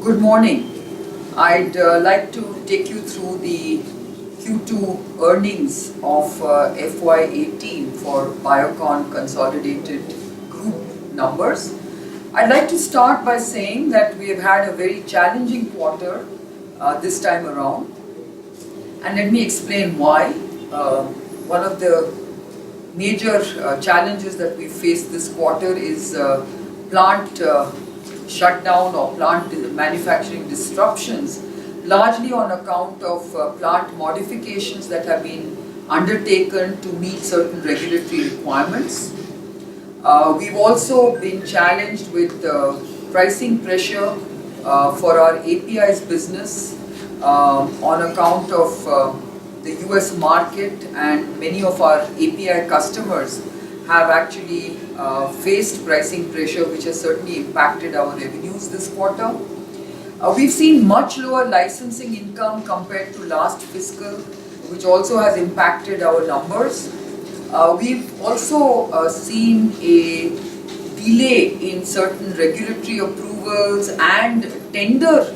Good morning. I'd like to take you through the Q2 earnings of FY18 for Biocon consolidated group numbers. I'd like to start by saying that we have had a very challenging quarter this time around, and let me explain why. One of the major challenges that we faced this quarter is plant shutdown or plant manufacturing disruptions, largely on account of plant modifications that have been undertaken to meet certain regulatory requirements. We've also been challenged with pricing pressure for our APIs business on account of the US market, and many of our API customers have actually faced pricing pressure, which has certainly impacted our revenues this quarter. We've seen much lower licensing income compared to last fiscal, which also has impacted our numbers. We've also seen a delay in certain regulatory approvals and tender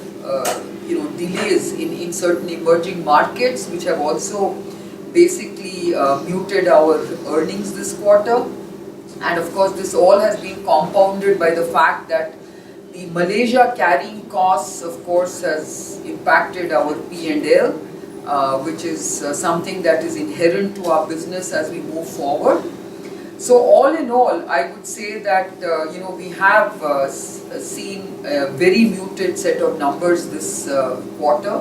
delays in certain emerging markets, which have also basically muted our earnings this quarter. And of course, this all has been compounded by the fact that the Malaysia carrying costs, of course, has impacted our P&L, which is something that is inherent to our business as we move forward. So all in all, I would say that we have seen a very muted set of numbers this quarter,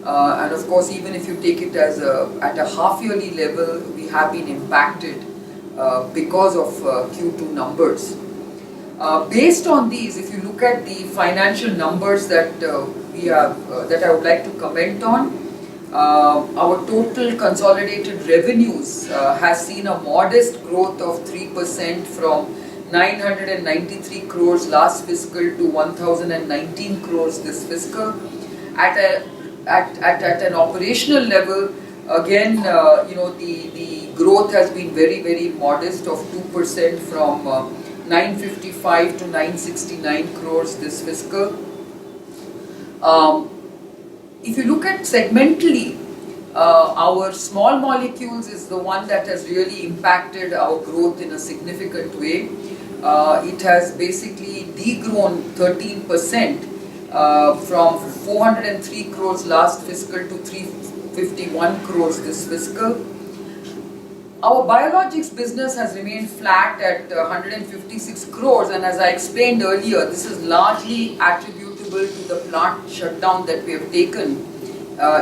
and of course, even if you take it as at a half-yearly level, we have been impacted because of Q2 numbers. Based on these, if you look at the financial numbers that that I would like to comment on. Our total consolidated revenues has seen a modest growth of 3% from 993 crores last fiscal to 1019 crores this fiscal. At an operational level, again, the growth has been very modest of 2% from 955 to 969 crores this fiscal. If you look at segmentally, our small molecules is the one that has really impacted our growth in a significant way. It has basically degrown 13% from 403 crores last fiscal to 351 crores this fiscal. Our biologics business has remained flat at 156 crores, and as I explained earlier, this is largely attributable to the plant shutdown that we have taken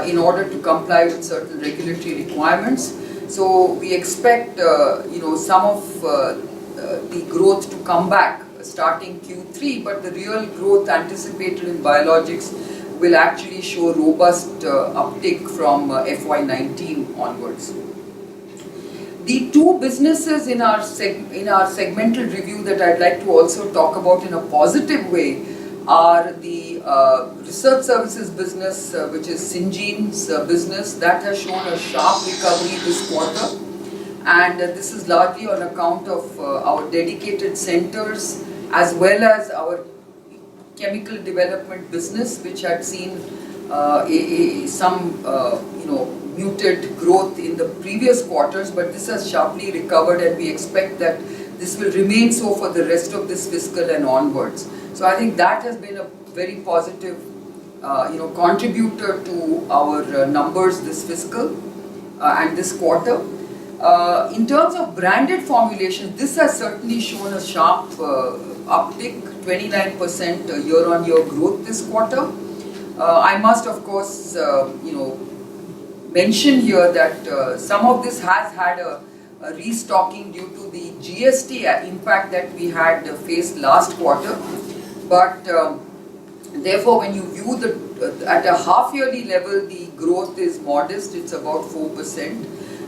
in order to comply with certain regulatory requirements. So we expect some of the growth to come back starting Q3, but the real growth anticipated in biologics will actually show robust uptick from FY19 onwards. The two businesses in our segmental review that I'd like to also talk about in a positive way are the research services business, which is Syngene's business. That has shown a sharp recovery this quarter, and this is largely on account of our dedicated centers as well as our chemical development business, which had seen some muted growth in the previous quarters, but this has sharply recovered, and we expect that this will remain so for the rest of this fiscal and onwards. So I think that has been a very positive contributor to our numbers this fiscal and this quarter. In terms of branded formulations, this has certainly shown a sharp uptick, 29% year-on-year growth this quarter. I must, of course, mention here that some of this has had a restocking due to the GST impact that we had faced last quarter. But therefore, when you view at a half-yearly level, the growth is modest. It's about 4%.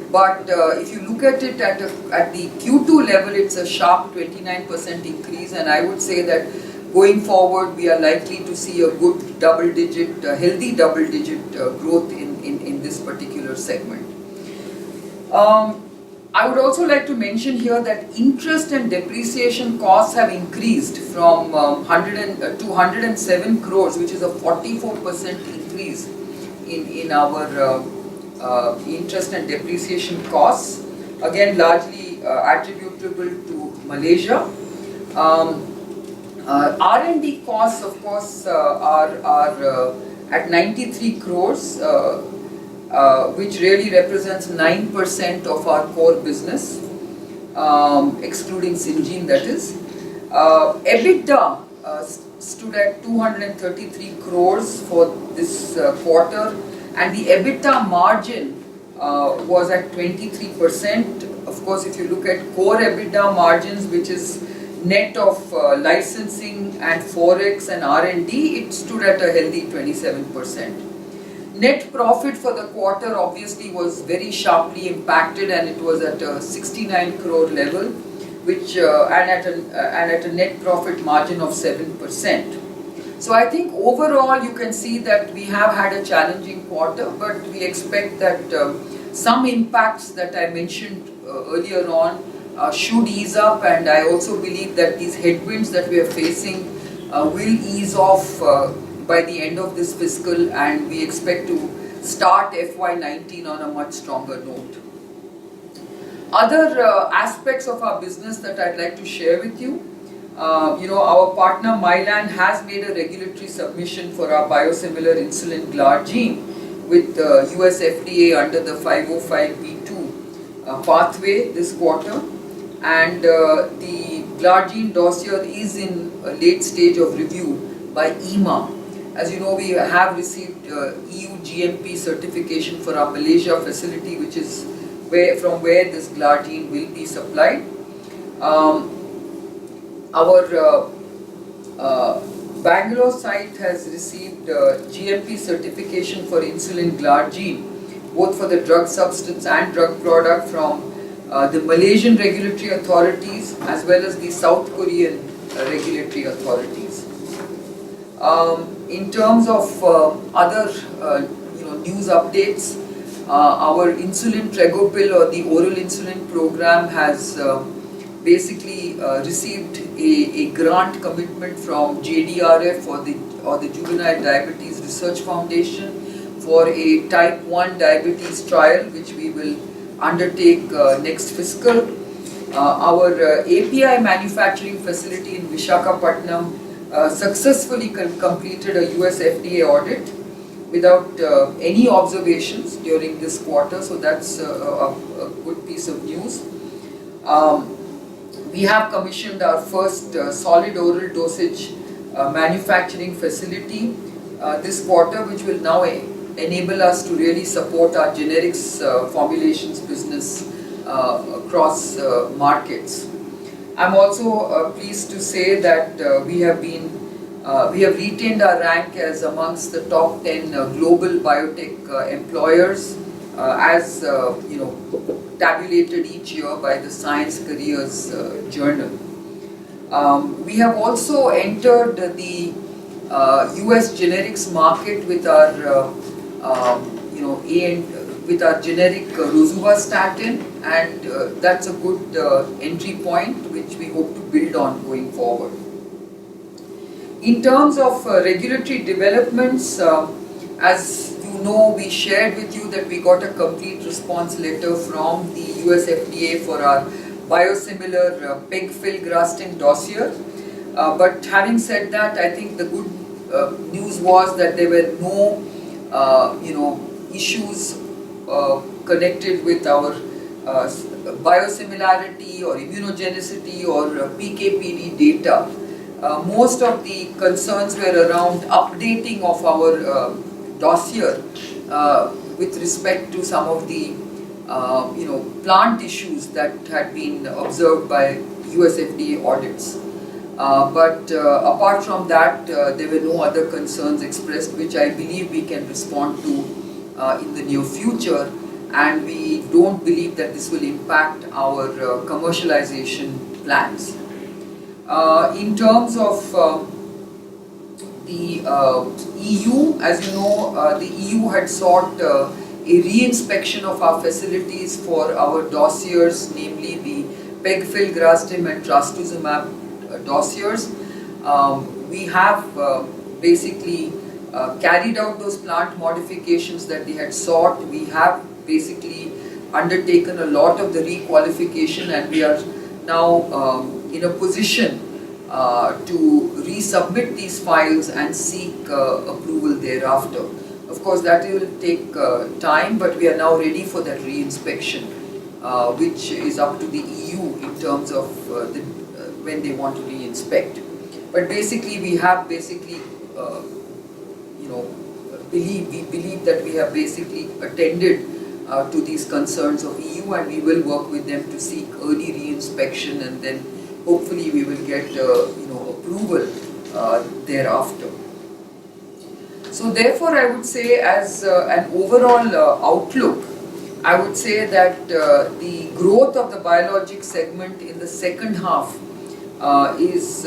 But if you look at it at the Q2 level, it's a sharp 29% increase, and I would say that going forward, we are likely to see a good healthy double-digit growth in this particular segment. I would also like to mention here that interest and depreciation costs have increased from 207 crores, which is a 44% increase in our interest and depreciation costs, again largely attributable to Malaysia. R&D costs, of course, are at 93 crores, which really represents 9% of our core business, excluding Syngene, that is. EBITDA stood at 233 crores for this quarter, and the EBITDA margin was at 23%. Of course, if you look at core EBITDA margins, which is net of licensing and forex and R&D, it stood at a healthy 27%. Net profit for the quarter obviously was very sharply impacted, and it was at a 69 crore level, which and at a net profit margin of 7%. So I think overall you can see that we have had a challenging quarter, but we expect that some impacts that I mentioned earlier on should ease up, and I also believe that these headwinds that we are facing will ease off by the end of this fiscal, and we expect to start FY19 on a much stronger note. Other aspects of our business that I'd like to share with you, our partner Mylan has made a regulatory submission for our biosimilar insulin glargine with US FDA under the 505(b)(2) pathway this quarter, and the glargine dossier is in a late stage of review by EMA. As you know, we have received EU GMP certification for our Malaysia facility, which is from where this glargine will be supplied. Our Bangalore site has received GMP certification for insulin glargine, both for the drug substance and drug product from the Malaysian regulatory authorities as well as the South Korean regulatory authorities. In terms of other news updates, our insulin Tregopil, or the oral insulin program, has basically received a grant commitment from JDRF, or the Juvenile Diabetes Research Foundation, for a type 1 diabetes trial, which we will undertake next fiscal. Our API manufacturing facility in Visakhapatnam successfully completed a US FDA audit without any observations during this quarter, so that's a good piece of news. We have commissioned our first solid oral dosage manufacturing facility this quarter, which will now enable us to really support our generics formulations business across markets. I'm also pleased to say that we have retained our rank as amongst the top 10 global biotech employers, as tabulated each year by the Science Careers Journal. We have also entered the US generics market with our with our generic rosuvastatin, and that's a good entry point which we hope to build on going forward. In terms of regulatory developments, as you know, we shared with you that we got a complete response letter from the US FDA for our biosimilar pegfilgrastim dossier. But having said that, I think the good news was that there were no issues connected with our biosimilarity or immunogenicity or PK/PD data. Most of the concerns were around updating of our dossier with respect to some of the plant issues that had been observed by US FDA audits. But apart from that, there were no other concerns expressed, which I believe we can respond to in the near future, and we don't believe that this will impact our commercialization plans. In terms of the EU, as you know, the EU had sought a a re-inspection of our facilities for our dossiers, namely the pegfilgrastim and trastuzumab dossiers. We have basically carried out those plant modifications that they had sought. We have basically undertaken a lot of the requalification, and we are now in a position to resubmit these files and seek approval thereafter. Of course, that will take time, but we are now ready for that re-inspection, which is up to the EU in terms of when they want to re-inspect. But basically, we have basically, we believe that we have basically attended to these concerns of EU, and we will work with them to seek early re-inspection, and then hopefully we will get approval thereafter. So therefore, I would say, as an overall outlook, I would say that the growth of the biologic segment in the second half is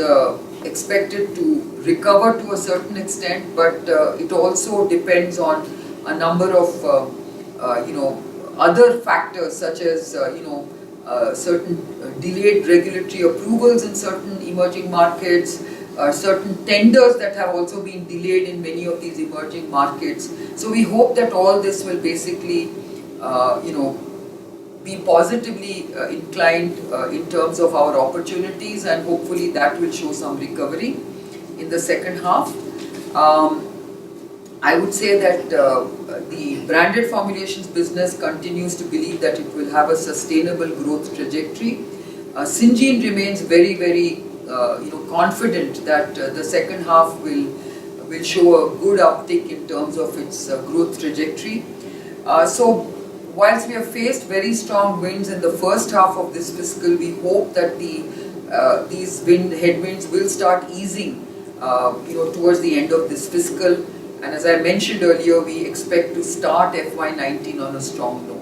expected to recover to a certain extent, but it also depends on a number of other factors, such as certain delayed regulatory approvals in certain emerging markets, certain tenders that have also been delayed in many of these emerging markets. So we hope that all this will basically be positively inclined in terms of our opportunities, and hopefully that will show some recovery in the second half. I would say that the branded formulations business continues to believe that it will have a sustainable growth trajectory. Syngene remains very, very confident that the second half will show a good uptick in terms of its growth trajectory. So whilst we have faced very strong winds in the first half of this fiscal, we hope that these headwinds will start easing towards the end of this fiscal. And as I mentioned earlier, we expect to start FY19 on a strong note.